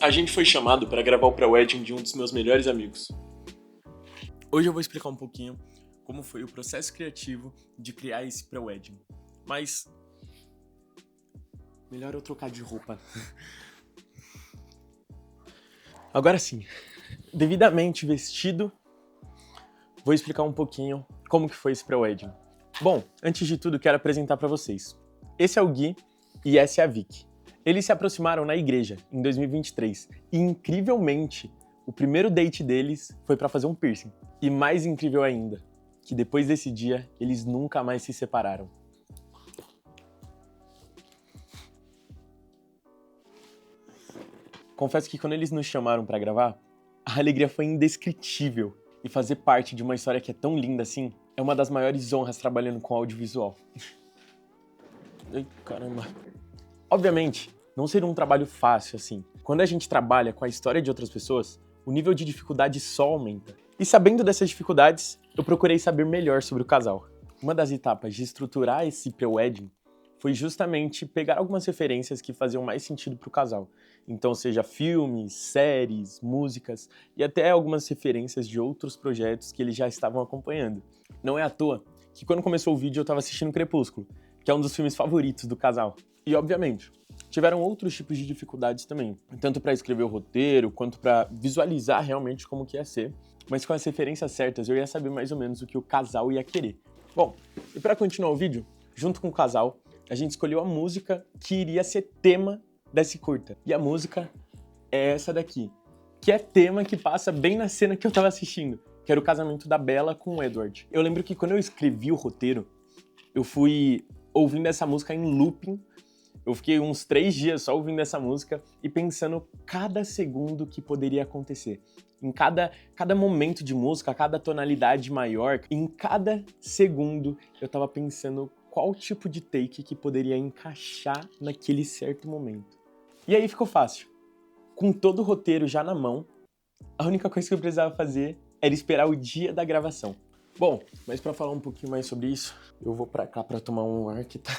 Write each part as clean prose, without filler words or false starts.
A gente foi chamado para gravar o pré-wedding de um dos meus melhores amigos. Hoje eu vou explicar um pouquinho como foi o processo criativo de criar esse pré-wedding. Mas melhor eu trocar de roupa. Agora sim, devidamente vestido, vou explicar um pouquinho como que foi esse pré-wedding. Bom, antes de tudo quero apresentar para vocês. Esse é o Gui e essa é a Vicky. Eles se aproximaram na igreja em 2023 e, incrivelmente, o primeiro date deles foi para fazer um piercing. E mais incrível ainda, que depois desse dia, eles nunca mais se separaram. Confesso que quando eles nos chamaram para gravar, a alegria foi indescritível. E fazer parte de uma história que é tão linda assim é uma das maiores honras trabalhando com audiovisual. Ai, caramba. Obviamente, não seria um trabalho fácil assim. Quando a gente trabalha com a história de outras pessoas, o nível de dificuldade só aumenta. E sabendo dessas dificuldades, eu procurei saber melhor sobre o casal. Uma das etapas de estruturar esse pré-wedding foi justamente pegar algumas referências que faziam mais sentido para o casal. Então, seja filmes, séries, músicas e até algumas referências de outros projetos que eles já estavam acompanhando. Não é à toa que quando começou o vídeo eu estava assistindo Crepúsculo, que é um dos filmes favoritos do casal. E, obviamente, tiveram outros tipos de dificuldades também, tanto para escrever o roteiro, quanto para visualizar realmente como que ia ser. Mas com as referências certas, eu ia saber mais ou menos o que o casal ia querer. Bom, e para continuar o vídeo, junto com o casal, a gente escolheu a música que iria ser tema desse curta. E a música é essa daqui, que é tema que passa bem na cena que eu tava assistindo, que era o casamento da Bella com o Edward. Eu lembro que quando eu escrevi o roteiro, eu fui ouvindo essa música em looping. Eu fiquei uns 3 dias só ouvindo essa música e pensando cada segundo que poderia acontecer. Em cada momento de música, cada tonalidade maior, em cada segundo eu tava pensando qual tipo de take que poderia encaixar naquele certo momento. E aí ficou fácil. Com todo o roteiro já na mão, a única coisa que eu precisava fazer era esperar o dia da gravação. Bom, mas pra falar um pouquinho mais sobre isso, eu vou pra cá pra tomar um ar que tá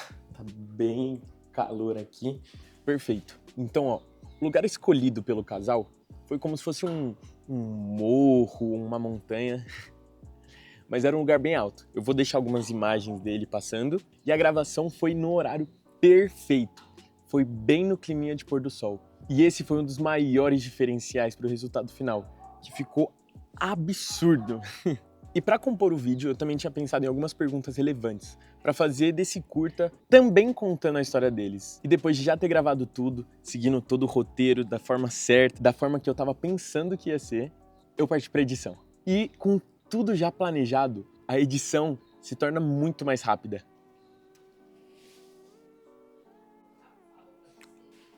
bem calor aqui. Perfeito. Então, ó, o lugar escolhido pelo casal foi como se fosse um morro, uma montanha, mas era um lugar bem alto. Eu vou deixar algumas imagens dele passando e a gravação foi no horário perfeito. Foi bem no climinha de pôr do sol. E esse foi um dos maiores diferenciais para o resultado final, que ficou absurdo. E para compor o vídeo, eu também tinha pensado em algumas perguntas relevantes para fazer desse curta também contando a história deles. E depois de já ter gravado tudo, seguindo todo o roteiro da forma certa, da forma que eu tava pensando que ia ser, eu parti para edição. E com tudo já planejado, a edição se torna muito mais rápida.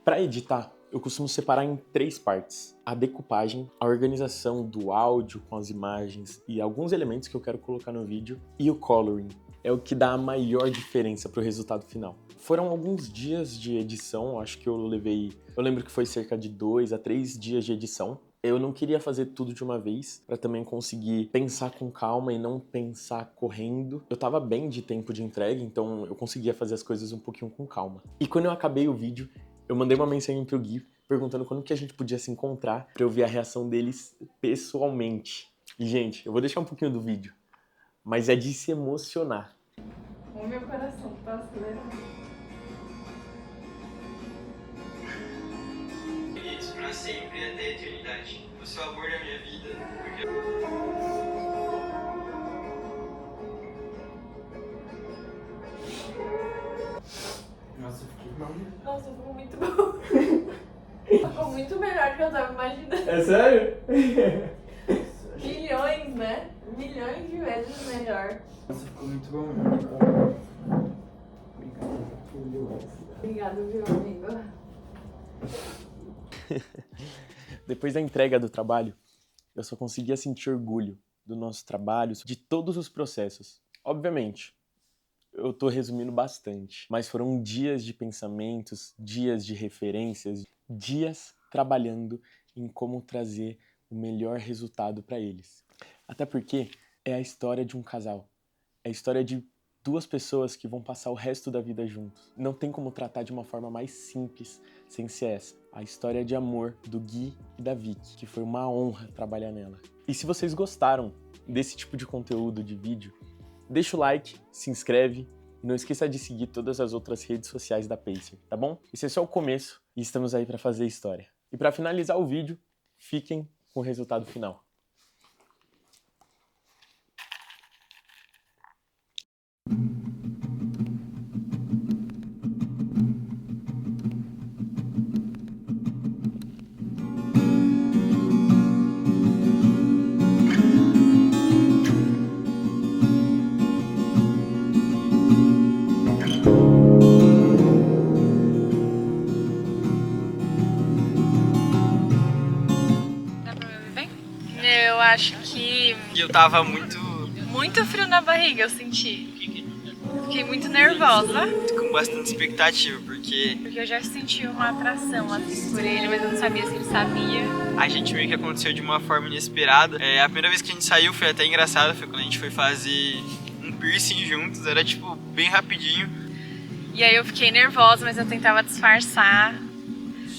Para editar, eu costumo separar em 3 partes: a decupagem, a organização do áudio com as imagens e alguns elementos que eu quero colocar no vídeo, e o coloring. É o que dá a maior diferença para o resultado final. Foram alguns dias de edição, acho que eu lembro que foi cerca de 2 a 3 dias de edição. Eu não queria fazer tudo de uma vez, para também conseguir pensar com calma e não pensar correndo. Eu tava bem de tempo de entrega, então eu conseguia fazer as coisas um pouquinho com calma. E quando eu acabei o vídeo, eu mandei uma mensagem pro Gui perguntando quando que a gente podia se encontrar pra eu ver a reação deles pessoalmente. E, gente, eu vou deixar um pouquinho do vídeo, mas é de se emocionar. O meu coração tá acelerando. Isso pra sempre e até a eternidade. Você é o amor da minha vida. Porque... Nossa, eu fiquei mal. Nossa, ficou muito bom. Ficou muito melhor do que eu tava imaginando. É sério? Milhões, né? Milhões de vezes melhor. Nossa, ficou muito bom, muito bom. Obrigada, viu, amigo? Depois da entrega do trabalho, eu só conseguia sentir orgulho do nosso trabalho, de todos os processos. Obviamente, eu tô resumindo bastante, mas foram dias de pensamentos, dias de referências, dias trabalhando em como trazer o melhor resultado para eles. Até porque é a história de um casal, é a história de duas pessoas que vão passar o resto da vida juntos. Não tem como tratar de uma forma mais simples sem ser essa. A história de amor do Gui e da Vicky, que foi uma honra trabalhar nela. E se vocês gostaram desse tipo de conteúdo de vídeo, deixa o like, se inscreve e não esqueça de seguir todas as outras redes sociais da Pacer, tá bom? Esse é só o começo e estamos aí para fazer história. E para finalizar o vídeo, fiquem com o resultado final. Eu acho que eu tava muito frio na barriga eu senti. Fiquei muito nervosa. com bastante expectativa, porque Porque eu já senti uma atração assim por ele, mas eu não sabia se ele sabia. a gente meio que aconteceu de uma forma inesperada. A primeira vez que a gente saiu foi até engraçado, foi quando a gente foi fazer um piercing juntos, era tipo bem rapidinho. E aí eu fiquei nervosa, mas eu tentava disfarçar.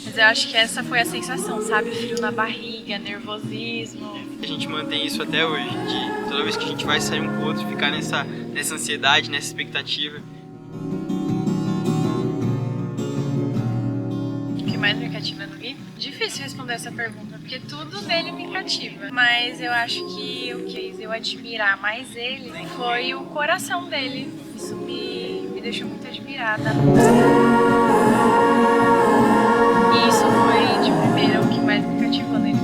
Mas eu acho que essa foi a sensação, sabe? Frio na barriga, nervosismo. A gente mantém isso até hoje, de toda vez que a gente vai sair um com o outro, ficar nessa ansiedade, nessa expectativa. O que mais me cativa no Gui? Difícil responder essa pergunta, porque tudo nele me cativa. Mas eu acho que o que fez eu admirar mais ele foi o coração dele. Isso me deixou muito admirada. E isso foi, de primeira, o que mais me cativou nele.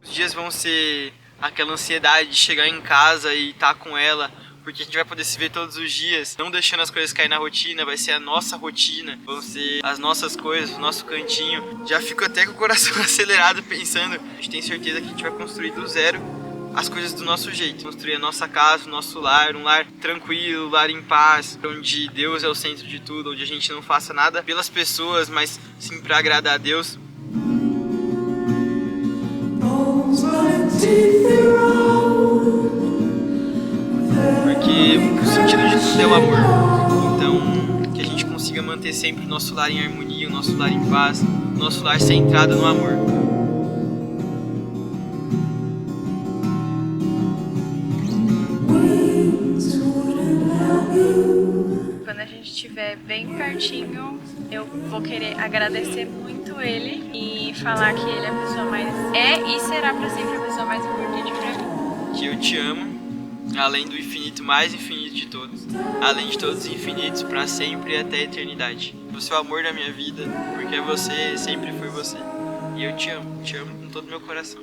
Os dias vão ser aquela ansiedade de chegar em casa e estar com ela, porque a gente vai poder se ver todos os dias, não deixando as coisas cair na rotina, vai ser a nossa rotina, vão ser as nossas coisas, o nosso cantinho. Já fico até com o coração acelerado pensando, a gente tem certeza que a gente vai construir do zero as coisas do nosso jeito, construir a nossa casa, o nosso lar, um lar tranquilo, um lar em paz, onde Deus é o centro de tudo, onde a gente não faça nada pelas pessoas, mas sim para agradar a Deus. Porque o sentido de tudo é o amor. Então, que a gente consiga manter sempre o nosso lar em harmonia, o nosso lar em paz, o nosso lar centrado no amor. Quando a gente estiver bem pertinho, eu vou querer agradecer muito ele e falar que ele é a pessoa mais... e será pra sempre a pessoa mais importante pra mim. Que eu te amo, além do infinito mais infinito de todos, além de todos os infinitos, pra sempre e até a eternidade. Você é o amor da minha vida, porque você sempre foi você. E eu te amo com todo o meu coração.